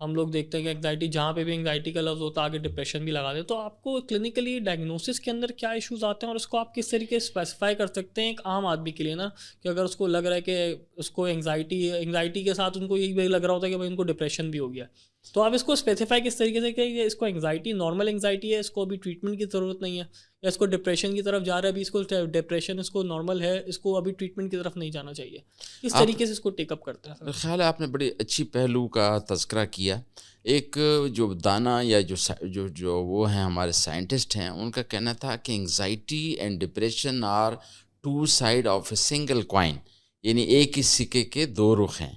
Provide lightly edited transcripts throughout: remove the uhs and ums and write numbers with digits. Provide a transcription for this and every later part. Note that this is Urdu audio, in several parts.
ہم لوگ دیکھتے ہیں کہ انگزائٹی جہاں پہ بھی انگزائٹی کا لفظ ہوتا ہے آگے ڈپریشن بھی لگا دیں. تو آپ کو کلینکلی ڈائگنوسس کے اندر کیا ایشوز آتے ہیں اور اس کو آپ کس طریقے سے اسپیسیفائی کر سکتے ہیں ایک عام آدمی کے لیے نا, کہ اگر اس کو لگ رہا ہے کہ اس کو انگزائٹی کے ساتھ ان کو یہ بھی لگ رہا ہوتا ہے کہ بھائی ان کو ڈپریشن بھی ہو گیا, تو آپ اس کو اسپیسیفائی کس طریقے سے کہ اس کو انگزائٹی نارمل انگزائٹی ہے, اس کو ابھی ٹریٹمنٹ کی ضرورت نہیں ہے, یا اس کو ڈپریشن کی طرف جا رہا ہے ابھی اس کو ڈپریشن اس کو نارمل ہے, اس کو ابھی ٹریٹمنٹ کی طرف نہیں جانا چاہیے, اس طریقے سے اس کو ٹیک اپ کرتا ہے. خیال ہے آپ نے بڑی اچھی پہلو کا تذکرہ کیا. ایک جو دانا یا جو وہ ہیں ہمارے سائنٹسٹ ہیں, ان کا کہنا تھا کہ anxiety and depression are two side of a single coin, یعنی ایک ہی سکے کے دو رخ ہیں.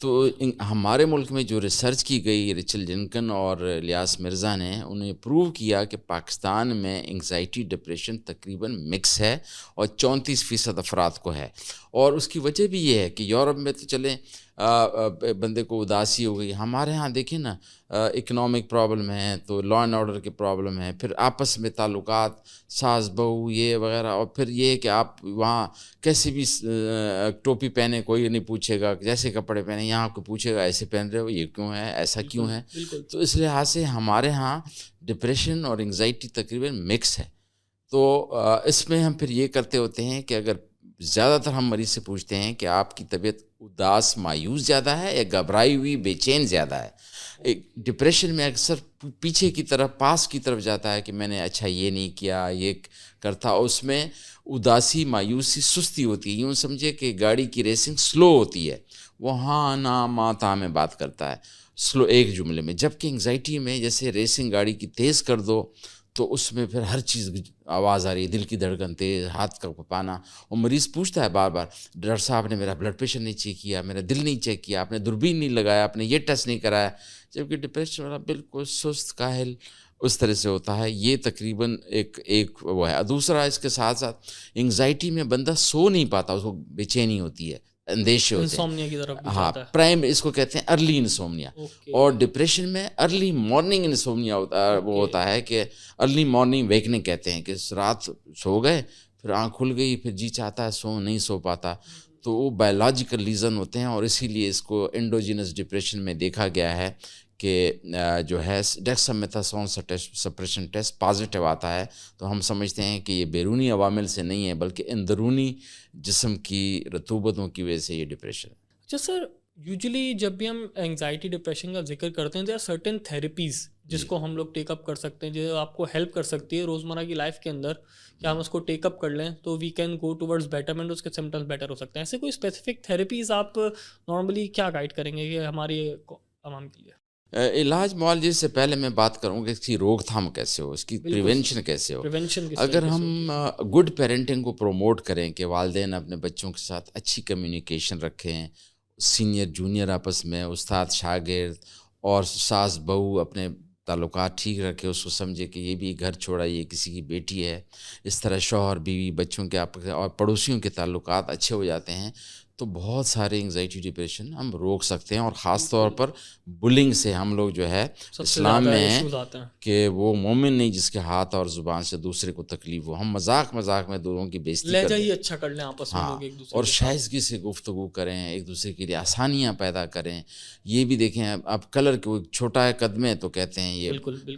تو ہمارے ملک میں جو ریسرچ کی گئی ریچل جنکن اور الیاس مرزا نے, انہیں پروو کیا کہ پاکستان میں انگزائٹی ڈپریشن تقریباً مکس ہے اور 34% افراد کو ہے. اور اس کی وجہ بھی یہ ہے کہ یورپ میں تو چلیں بندے کو اداسی ہو گئی, ہمارے ہاں دیکھیں نا اکنامک پرابلم ہے تو لا اینڈ آرڈر کے پرابلم ہے, پھر آپس میں تعلقات ساس بہو یہ وغیرہ, اور پھر یہ کہ آپ وہاں کیسے بھی ٹوپی پہنے کوئی نہیں پوچھے گا, جیسے کپڑے پہنے یہاں کو پوچھے گا ایسے پہن رہے ہو, یہ کیوں ہے, ایسا کیوں ہے. تو اس لحاظ سے ہمارے ہاں ڈپریشن اور انگزائٹی تقریباً مکس ہے. تو اس میں ہم پھر یہ کرتے ہوتے ہیں کہ اگر زیادہ تر ہم مریض سے پوچھتے ہیں کہ آپ کی طبیعت اداس مایوس زیادہ ہے یا گھبرائی ہوئی بے چین زیادہ ہے. ڈپریشن میں اکثر پیچھے کی طرف پاس کی طرف جاتا ہے کہ میں نے اچھا یہ نہیں کیا, یہ کرتا, اس میں اداسی مایوسی سستی ہوتی ہے. یوں سمجھے کہ گاڑی کی ریسنگ سلو ہوتی ہے, وہ ہاں نا ماں تا میں بات کرتا ہے سلو ایک جملے میں. جبکہ انگزائٹی میں جیسے ریسنگ گاڑی کی تیز کر دو تو اس میں پھر ہر چیز آواز آ رہی ہے, دل کی دھڑکن تیز, ہاتھ کا پانا, اور مریض پوچھتا ہے بار بار ڈاکٹر صاحب نے میرا بلڈ پریشر نہیں چیک کیا, میرا دل نہیں چیک کیا, آپ نے دوربین نہیں لگایا, آپ نے یہ ٹیسٹ نہیں کرایا. جبکہ ڈپریشن والا بالکل سست کاہل اس طرح سے ہوتا ہے. یہ تقریباً ایک وہ ہے. دوسرا اس کے ساتھ ساتھ انگزائٹی میں بندہ سو نہیں پاتا, اس کو بے چینی ہوتی ہے, اندیشے ہوتے ہیں. انسومنیا کی طرف بھی ہاں جاتا ہے. پرائم اس کو کہتے ہیں ارلی انسومنیا. اور ڈپریشن میں ارلی مارننگ انسومنیا وہ ہوتا ہے کہ ارلی مارننگ ویکننگ کہتے ہیں, کہ رات سو گئے پھر آنکھ کھل گئی پھر جی چاہتا ہے نہیں سو پاتا. تو وہ بایولوجیکل ریزن ہوتے ہیں, اور اسی لیے اس کو انڈوجینس ڈپریشن میں دیکھا گیا ہے کہ جو ہے ڈیکسامیتھاسون سپریشن ٹیسٹ پازیٹیو آتا ہے. تو ہم سمجھتے ہیں کہ یہ بیرونی عوامل سے نہیں ہے بلکہ اندرونی جسم کی رطوبتوں کی وجہ سے یہ ڈپریشن ہے. اچھا سر, یوزلی جب بھی ہم انگزائٹی ڈپریشن کا ذکر کرتے ہیں, دیر آر سرٹن تھیراپیز جس کو ہم لوگ ٹیک اپ کر سکتے ہیں, جو آپ کو ہیلپ کر سکتی ہے روزمرہ کی لائف کے اندر, کہ ہم اس کو ٹیک اپ کر لیں تو we can go towards betterment, اس کے سمٹمس بیٹر ہو سکتے ہیں. ایسے کوئی اسپیسیفک تھیراپیز آپ نارملی کیا گائڈ کریں گے کہ ہماری عوام کے لیے؟ علاج معالجے سے پہلے میں بات کروں کہ اس کی روک تھام کیسے ہو, اس کی پریونشن کیسے ہو. اگر ہم گڈ پیرنٹنگ کو پروموٹ کریں کہ والدین اپنے بچوں کے ساتھ اچھی کمیونیکیشن رکھیں, سینئر جونیئر آپس میں, استاد شاگرد اور ساس بہو اپنے تعلقات ٹھیک رکھے, اس کو سمجھے کہ یہ بھی گھر چھوڑا, یہ کسی کی بیٹی ہے, اس طرح شوہر بیوی بچوں کے آپس اور پڑوسیوں کے تعلقات اچھے ہو جاتے ہیں تو بہت سارے انگزائٹی ڈپریشن ہم روک سکتے ہیں. اور خاص طور پر بلنگ سے ہم لوگ جو ہے اسلام میں ہیں کہ وہ مومن نہیں جس کے ہاتھ اور زبان سے دوسرے کو تکلیف ہو. ہم مذاق میں دوسروں کی بےزتی لہجہ ہی اچھا کر لیں آپس میں لوگ ایک دوسرے, اور شائستگی سے گفتگو کریں, ایک دوسرے کے لیے آسانیاں پیدا کریں. یہ بھی دیکھیں اب کلر کو چھوٹا ہے قد میں تو کہتے ہیں یہ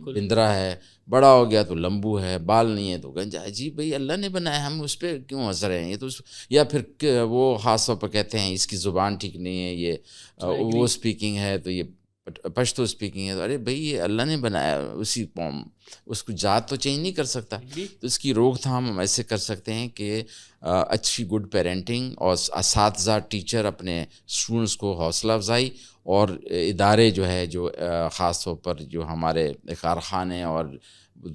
بندرا ہے, بڑا ہو گیا تو لمبو ہے, بال نہیں ہے تو گنجا. جی بھائی اللہ نے بنایا, ہم اس پہ کیوں ہنس رہے ہیں؟ یہ تو یا پھر وہ خاص طور پر کہتے ہیں اس کی زبان ٹھیک نہیں ہے, یہ وہ اسپیکنگ ہے تو یہ پشتو اسپیکنگ ہے. تو ارے بھائی یہ اللہ نے بنایا, اسی قوم, اس کو ذات تو چینج نہیں کر سکتا. تو اس کی روک تھام ہم ایسے کر سکتے ہیں کہ اچھی گڈ پیرنٹنگ اور اساتذہ ٹیچر اپنے اسٹوڈنٹس کو حوصلہ افزائی, اور ادارے جو ہے جو خاص طور پر جو ہمارے کارخانے اور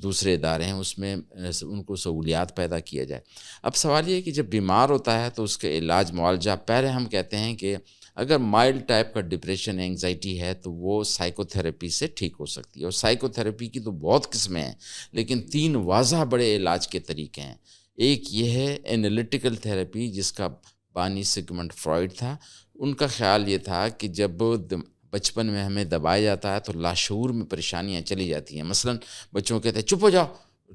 دوسرے ادارے ہیں اس میں ان کو سہولیات پیدا کیا جائے. اب سوال یہ ہے کہ جب بیمار ہوتا ہے تو اس کے علاج معالجہ, پہلے ہم کہتے ہیں کہ اگر مائلڈ ٹائپ کا ڈپریشن اینگزائٹی ہے تو وہ سائیکو تھراپی سے ٹھیک ہو سکتی ہے. اور سائیکو تھراپی کی تو بہت قسمیں ہیں, لیکن 3 واضح بڑے علاج کے طریقے ہیں. ایک یہ ہے انالیٹیکل تھراپی جس کا بانی سگمنڈ فرائڈ تھا. ان کا خیال یہ تھا کہ جب بچپن میں ہمیں دبایا جاتا ہے تو لاشعور میں پریشانیاں چلی جاتی ہیں. مثلا بچوں کہتے ہیں چپ ہو جاؤ,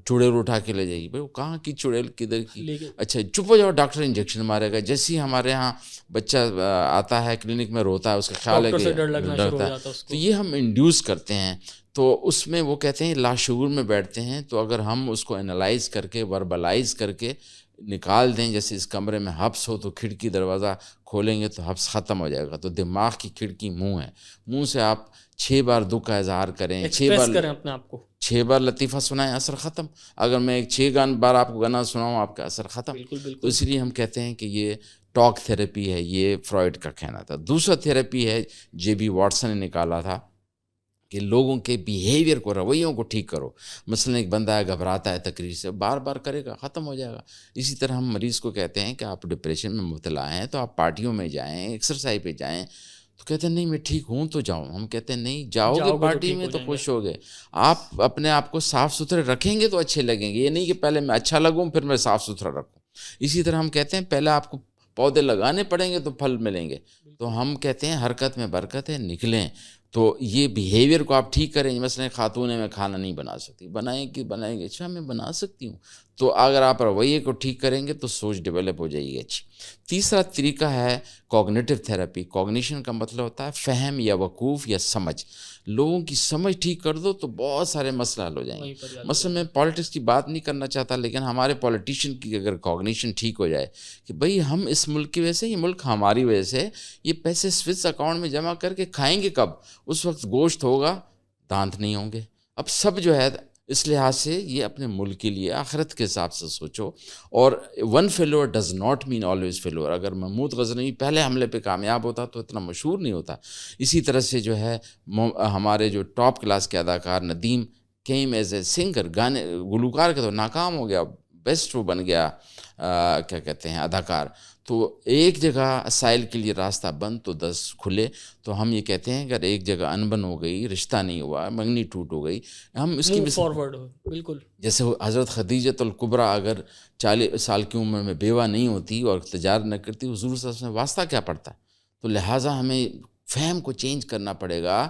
چڑیل اٹھا کے لے جائیے. بھائی وہ کہاں کی چڑیل, کدھر کی؟ لیکن اچھا چپ ہو جاؤ, ڈاکٹر انجیکشن مارے گا. جیسے ہی ہمارے ہاں بچہ آتا ہے کلینک میں روتا ہے, اس کا خیال ہے ڈاکٹر کہ سے ڈر لگنا شروع ہو ڈرتا ہے, جاتا ہے اس تو کو. یہ ہم انڈیوس کرتے ہیں. تو اس میں وہ کہتے ہیں لاشعور میں بیٹھتے ہیں. تو اگر ہم اس کو انالائز کر کے وربلائز کر کے نکال دیں, جیسے اس کمرے میں حبس ہو تو کھڑکی دروازہ کھولیں گے تو حبس ختم ہو جائے گا. تو دماغ کی کھڑکی منہ ہے, منہ سے آپ 6 بار دکھ کا اظہار کریں, 6 ایکسپریس بار کریں اپنے آپ کو. 6 بار لطیفہ سنائیں, اثر ختم. اگر میں 6 بار آپ کو گانا سناؤں, آپ کا اثر ختم. بالکل تو بالکل. اس لیے ہم کہتے ہیں کہ یہ ٹاک تھیراپی ہے, یہ فرائڈ کا کہنا تھا. دوسرا تھیراپی ہے جے بی واٹسن نے نکالا تھا کہ لوگوں کے بیہیویئر کو, رویوں کو ٹھیک کرو. مثلا ایک بندہ ہے گھبراتا ہے تقریر سے, بار بار کرے گا, ختم ہو جائے گا. اسی طرح ہم مریض کو کہتے ہیں کہ آپ ڈپریشن میں مبتلا ہیں تو آپ پارٹیوں میں جائیں, ایکسرسائز پہ جائیں. تو کہتے ہیں نہیں میں ٹھیک ہوں تو جاؤں. ہم کہتے ہیں نہیں, جاؤ گے تو پارٹی ٹھیک میں ہو تو جائیں گے. خوش ہو گئے. آپ اپنے آپ کو صاف ستھرے رکھیں گے تو اچھے لگیں گے. یہ نہیں کہ پہلے میں اچھا لگوں پھر میں صاف ستھرا رکھوں. اسی طرح ہم کہتے ہیں پہلے آپ کو پودے لگانے پڑیں گے تو پھل ملیں گے. تو ہم کہتے ہیں حرکت میں برکت ہے, نکلیں. تو یہ بیہیویئر کو آپ ٹھیک کریں. مثلا خاتون ہے, میں کھانا نہیں بنا سکتی, بنائیں گے, اچھا میں بنا سکتی ہوں. تو اگر آپ رویے کو ٹھیک کریں گے تو سوچ ڈیولپ ہو جائے گی اچھی. تیسرا طریقہ ہے کوگنیٹو تھیراپی. کوگنیشن کا مطلب ہوتا ہے فہم یا وقوف یا سمجھ. لوگوں کی سمجھ ٹھیک کر دو تو بہت سارے مسئلہ حل ہو جائیں گے. وہیں پر یاد ہو مثلا جائیں میں گے. پالیٹکس کی بات نہیں کرنا چاہتا, لیکن ہمارے پولیٹیشین کی اگر کوگنیشن ٹھیک ہو جائے کہ بھئی ہم اس ملک کی وجہ سے, یہ ملک ہماری وجہ سے, یہ پیسے سوئس اکاؤنٹ میں جمع کر کے کھائیں گے کب؟ اس وقت گوشت ہوگا, دانت نہیں ہوں گے. اب سب جو ہے اس لحاظ سے یہ اپنے ملک کے لیے آخرت کے حساب سے سوچو. اور one failure does not mean always failure. اگر محمود غزنوی پہلے حملے پہ کامیاب ہوتا تو اتنا مشہور نہیں ہوتا. اسی طرح سے جو ہے ہمارے جو ٹاپ کلاس کے اداکار Nadeem came as a singer, گانے گلوکار کے تو ناکام ہو گیا, بیسٹ وہ بن گیا کیا کہتے ہیں اداکار. تو ایک جگہ سائل کے لیے راستہ بند تو 10 کھلے. تو ہم یہ کہتے ہیں اگر ایک جگہ انبن ہو گئی, رشتہ نہیں ہوا, منگنی ٹوٹ ہو گئی, ہم اس کی موو فارورڈ ہو. بالکل. جیسے حضرت خدیجۃ الکبریٰ اگر 40 سال کی عمر میں بیوہ نہیں ہوتی اور تجارت نہ کرتی, حضور صلی اللہ علیہ وسلم واسطہ کیا پڑتا. تو لہٰذا ہمیں فہم کو چینج کرنا پڑے گا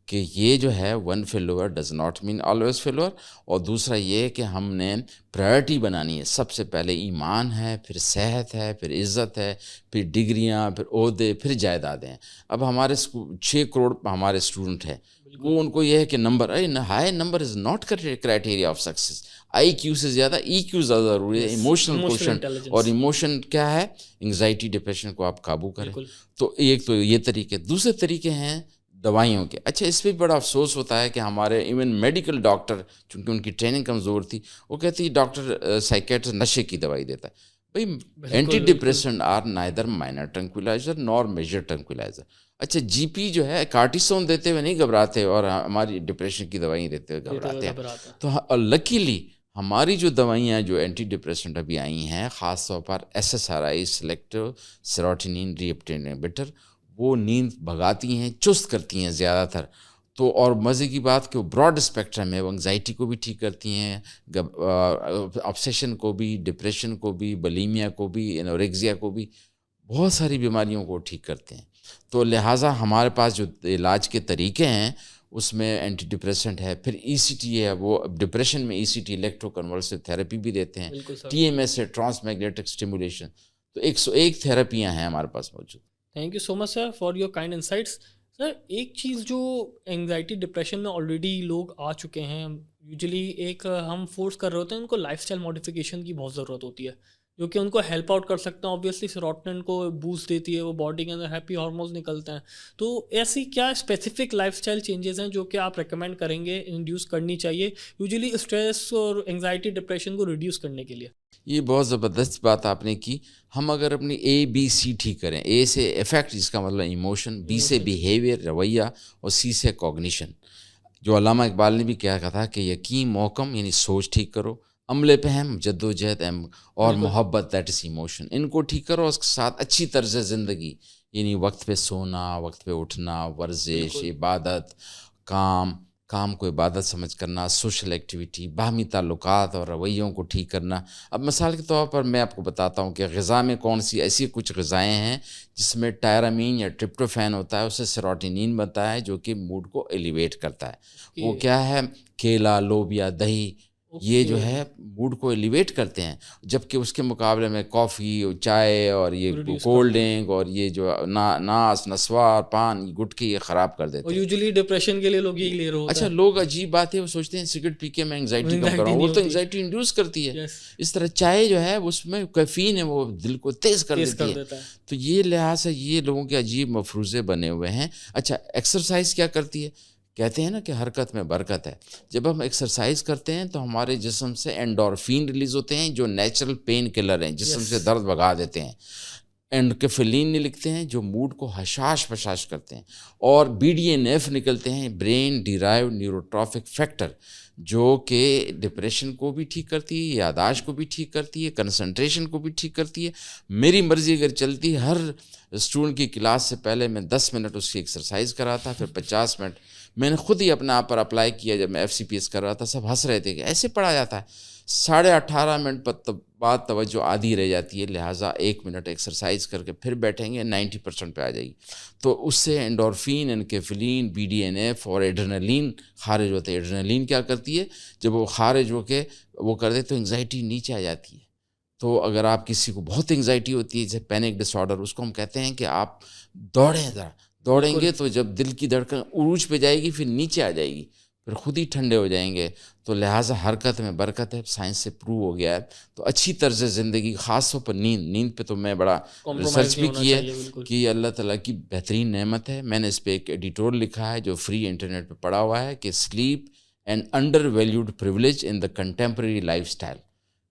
کہ یہ جو ہے one failure does not mean always failure. اور دوسرا یہ کہ ہم نے پرائرٹی بنانی ہے. سب سے پہلے ایمان ہے, پھر صحت ہے, پھر عزت ہے, پھر ڈگریاں, پھر عہدے, پھر جائیدادیں ہیں. اب ہمارے 6 کروڑ ہمارے اسٹوڈنٹ ہیں, وہ ان کو یہ ہے کہ number, high number is not criteria of success. I Q سے زیادہ ای کیو زیادہ ضروری ہے, ایموشنل کوشنٹ. اور ایموشن کیا ہے؟ انگزائٹی ڈپریشن کو آپ قابو کریں. تو ایک تو یہ طریقے. دوسرے طریقے ہیں دوائیوں کے. اچھا اس پہ بڑا افسوس ہوتا ہے کہ ہمارے ایون میڈیکل ڈاکٹر, چونکہ ان کی ٹریننگ کمزور تھی, وہ کہتی ہے ڈاکٹر سائیکیٹرسٹ نشے کی دوائی دیتا ہے. بھئی antidepressant are neither minor tranquilliser nor major tranquilliser. اچھا جی پی جو ہے کارٹیسون دیتے ہوئے نہیں گھبراتے, اور ہماری ڈپریشن کی دوائیں دیتے ہوئے گھبراتے ہیں. تو لکیلی ہماری جو دوائیاں جو اینٹی ڈپریسنٹ ابھی آئی ہیں, خاص طور پر ایس ایس آر آئی سلیکٹو سیروٹونین ری ایپٹین انہبیٹر, وہ نیند بھگاتی ہیں, چست کرتی ہیں زیادہ تر. تو اور مزے کی بات کہ وہ براڈ اسپیکٹرم ہے, وہ انگزائٹی کو بھی ٹھیک کرتی ہیں, آبسیشن کو بھی, ڈپریشن کو بھی, بلیمیا کو بھی, انوریکزیا کو بھی, بہت ساری بیماریوں کو ٹھیک کرتے ہیں. تو لہٰذا ہمارے پاس جو علاج کے طریقے ہیں اس میں اینٹی ڈپریسنٹ ہے, پھر ای سی ٹی ہے, وہ ڈپریشن میں E C T electro convulsive therapy بھی دیتے ہیں, ٹی ایم ایس ہے, ٹرانس میگنیٹک اسٹیمولیشن. تو 101 تھیراپیاں ہیں ہمارے پاس موجود. Thank you so much sir for your kind insights. Sir ایک چیز جو انگزائٹی ڈپریشن میں آلریڈی لوگ آ چکے ہیں, یوزلی ایک ہم فورس کر رہے ہوتے ہیں, ان کو لائف اسٹائل ماڈیفیکیشن کی بہت ضرورت ہوتی ہے, جو کہ ان کو ہیلپ آؤٹ کر سکتے ہیں. آبویسلی سیروٹونین کو بوسٹ دیتی ہے, وہ باڈی کے اندر ہیپی ہارمونز نکلتے ہیں. تو ایسی کیا اسپیسیفک لائف اسٹائل چینجز ہیں جو کہ آپ ریکمینڈ کریں گے انڈیوس کرنی چاہیے یوزلی اسٹریس اور انگزائٹی ڈپریشن کو ریڈیوس کرنے کے لیے؟ یہ بہت زبردست بات آپ نے کی. ہم اگر اپنی اے بی سی ٹھیک کریں, اے سے افیکٹ جس کا مطلب ایموشن, بی سے بیہیویئر رویہ, اور سی سے کوگنیشن. جو علامہ اقبال نے بھی کہا تھا کہ یقین محکم یعنی سوچ ٹھیک کرو, عمل پہم جد و جہد اور محبت دیٹ از ایموشن, ان کو ٹھیک کرو. اس کے ساتھ اچھی طرز زندگی یعنی وقت پہ سونا, وقت پہ اٹھنا, ورزش, عبادت, کام کو عبادت سمجھ کرنا, سوشل ایکٹیویٹی, باہمی تعلقات اور رویوں کو ٹھیک کرنا. اب مثال کے طور پر میں آپ کو بتاتا ہوں کہ غذا میں کون سی ایسی کچھ غذائیں ہیں جس میں ٹائرامین یا ٹرپٹوفین ہوتا ہے, اس سے سیروٹونین بنتا ہے جو کہ موڈ کو ایلیویٹ کرتا ہے. وہ کیا ہے؟ کیلا, لوبیا, دہی, یہ جو ہے موڈ کو ایلیویٹ کرتے ہیں، جبکہ اس کے مقابلے میں کافی اور چائے اور یہ کولڈ ڈرنک اور یہ جو ناس نسوار پان گٹکے یہ خراب کر دیتے اور ہیں. یوزلی ڈپریشن کے لیے لوگ یہی لے رہے ہوتے اچھا، لوگ عجیب بات ہے وہ سوچتے ہیں سگریٹ پی کے میں انگزائٹی کم کراؤں، وہ تو انگزائٹی انڈیوس کرتی ہے. اس طرح چائے جو ہے اس میں کیفین ہے، وہ دل کو تیز کر دیتی ہے. تو یہ لحاظ سے یہ لوگوں کے عجیب مفروضے بنے ہوئے ہیں. اچھا، ایکسرسائز کیا کرتی ہے؟ کہتے ہیں نا کہ حرکت میں برکت ہے. جب ہم ایکسرسائز کرتے ہیں تو ہمارے جسم سے اینڈورفین ریلیز ہوتے ہیں جو نیچرل پین کلر ہیں، جسم سے درد بھگا دیتے ہیں. اینڈوکیفلین لکھتے ہیں جو موڈ کو حشاش پشاش کرتے ہیں. اور BDNF نکلتے ہیں، برین ڈیرائیو نیوروٹرافک فیکٹر، جو کہ ڈپریشن کو بھی ٹھیک کرتی ہے، یاداشت کو بھی ٹھیک کرتی ہے، کنسنٹریشن کو بھی ٹھیک کرتی ہے. میری مرضی اگر چلتی، ہر اسٹوڈنٹ کی کلاس سے پہلے میں 10 منٹ اس کی ایکسرسائز کراتا، پھر 50 منٹ. میں نے خود ہی اپنے آپ پر اپلائی کیا جب میں FCPS کر رہا تھا. سب ہنس رہے تھے کہ ایسے پڑھا جاتا ہے. 18.5 منٹ بعد توجہ آدھی رہ جاتی ہے، لہٰذا 1 منٹ ایکسرسائز کر کے پھر بیٹھیں گے 90% پہ آ جائے گی. تو اس سے اینڈورفین، انکیفلین، BDNF اور ایڈرینلین خارج ہوتے ہیں. ایڈرینلین کیا کرتی ہے؟ جب وہ خارج ہو کے وہ کر دے تو انگزائٹی نیچے آ جاتی ہے. تو اگر آپ کسی کو بہت انگزائٹی ہوتی ہے، جیسے پینک ڈس آرڈر، اس کو ہم کہتے ہیں کہ آپ دوڑیں ذرا. دوڑیں گے تو جب دل کی دھڑکن عروج پہ جائے گی پھر نیچے آ جائے گی، پھر خود ہی ٹھنڈے ہو جائیں گے. تو لہٰذا حرکت میں برکت ہے، سائنس سے پروو ہو گیا ہے. تو اچھی طرز زندگی، خاص طور پر نیند پہ تو میں بڑا ریسرچ بھی کی ہے کہ یہ اللہ تعالیٰ کی بہترین نعمت ہے. میں نے اس پہ ایک ایڈیٹور لکھا ہے جو فری انٹرنیٹ پہ پڑا ہوا ہے کہ sleep and under valued privilege in the contemporary life style.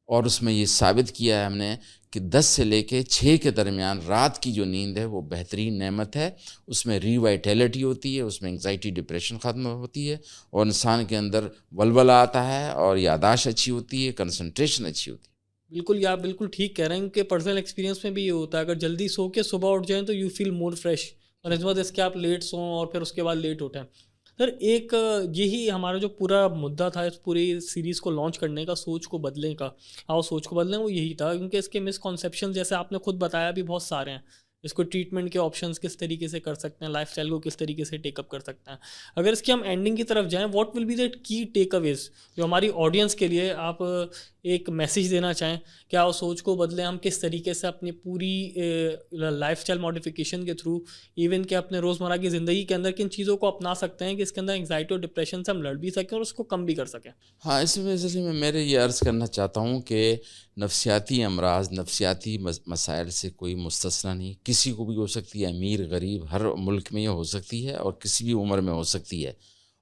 اور اس میں یہ ثابت کیا ہے ہم نے کہ 10 سے لے کے 6 کے درمیان رات کی جو نیند ہے وہ بہترین نعمت ہے. اس میں ری وائٹیلٹی ہوتی ہے، اس میں انگزائٹی ڈپریشن ختم ہوتی ہے، اور انسان کے اندر ولولہ آتا ہے، اور یاداشت اچھی ہوتی ہے، کنسنٹریشن اچھی ہوتی ہے. بالکل، یہ آپ بالکل ٹھیک کہہ رہے ہیں کہ پرسنل ایکسپیرینس میں بھی یہ ہوتا ہے. اگر جلدی سو کے صبح اٹھ جائیں تو یو فیل مور فریش، اور اس بعد اس کے آپ لیٹ سویں اور پھر اس کے بعد لیٹ اٹھیں. سر، ایک یہی ہمارا جو پورا مدعا تھا اس پوری سیریز کو لانچ کرنے کا، سوچ کو بدلنے کا، آؤ سوچ کو بدلیں، وہ یہی تھا. کیونکہ اس کے مسکنسیپشن جیسے آپ نے خود بتایا بھی بہت سارے ہیں. اس کو ٹریٹمنٹ کے آپشنس کس طریقے سے کر سکتے ہیں، لائف اسٹائل کو کس طریقے سے ٹیک اپ کر سکتے ہیں. اگر اس کی ہم اینڈنگ کی طرف جائیں، واٹ ول بی دیٹ کی ٹیک اویز جو ہماری آڈینس کے لیے آپ ایک میسیج دینا چاہیں؟ کیا وہ سوچ کو بدلیں، ہم کس طریقے سے اپنی پوری لائف اسٹائل ماڈیفیکیشن کے تھرو، ایون کہ اپنے روزمرہ کی زندگی کے اندر کن چیزوں کو اپنا سکتے ہیں کہ اس کے اندر انگزائٹی اور ڈپریشن سے ہم لڑ بھی سکیں اور اس کو کم بھی کر سکیں؟ ہاں، اس وجہ میں میرے یہ عرض کرنا چاہتا ہوں کہ نفسیاتی امراض، نفسیاتی مسائل سے کوئی مستثنی نہیں. کسی کو بھی ہو سکتی ہے، امیر غریب، ہر ملک میں یہ ہو سکتی ہے اور کسی بھی عمر میں ہو سکتی ہے.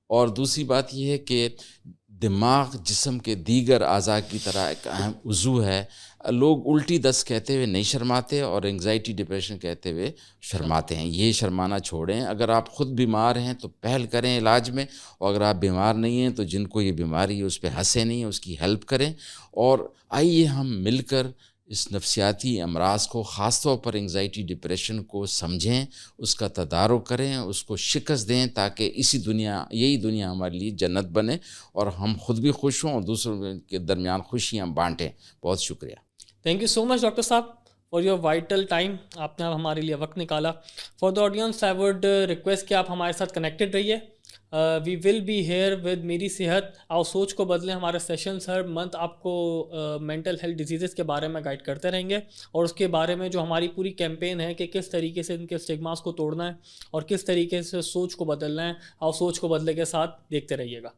اور دوسری بات یہ ہے کہ دماغ جسم کے دیگر اعضاء کی طرح ایک اہم عضو ہے. لوگ الٹی دست کہتے ہوئے نہیں شرماتے اور انگزائٹی ڈپریشن کہتے ہوئے شرماتے ہیں. یہ شرمانا چھوڑیں. اگر آپ خود بیمار ہیں تو پہل کریں علاج میں، اور اگر آپ بیمار نہیں ہیں تو جن کو یہ بیماری ہے اس پہ ہنسیں نہیں، اس کی ہیلپ کریں. اور آئیے ہم مل کر اس نفسیاتی امراض کو، خاص طور پر انگزائٹی ڈپریشن کو سمجھیں، اس کا تدارک کریں، اس کو شکست دیں، تاکہ یہی دنیا ہمارے لیے جنت بنے اور ہم خود بھی خوش ہوں اور دوسروں کے درمیان خوشیاں بانٹیں. بہت شکریہ. Thank you so much doctor صاحب فار یور وائٹل ٹائم. آپ نے ہمارے لیے وقت نکالا. For the audience I would request کہ آپ ہمارے ساتھ کنیکٹڈ رہیے. وی ول بی ہیئر ود میری صحت. آؤ سوچ کو بدلیں. ہمارے سیشنس ہر منتھ آپ کو مینٹل ہیلتھ ڈیزیزز کے بارے میں گائیڈ کرتے رہیں گے، اور اس کے بارے میں جو ہماری پوری کیمپین ہے کہ کس طریقے سے ان کے اسٹگماس کو توڑنا ہے اور کس طریقے سے سوچ کو بدلنا ہے. آؤ سوچ کو بدلے کے ساتھ دیکھتے رہیے گا.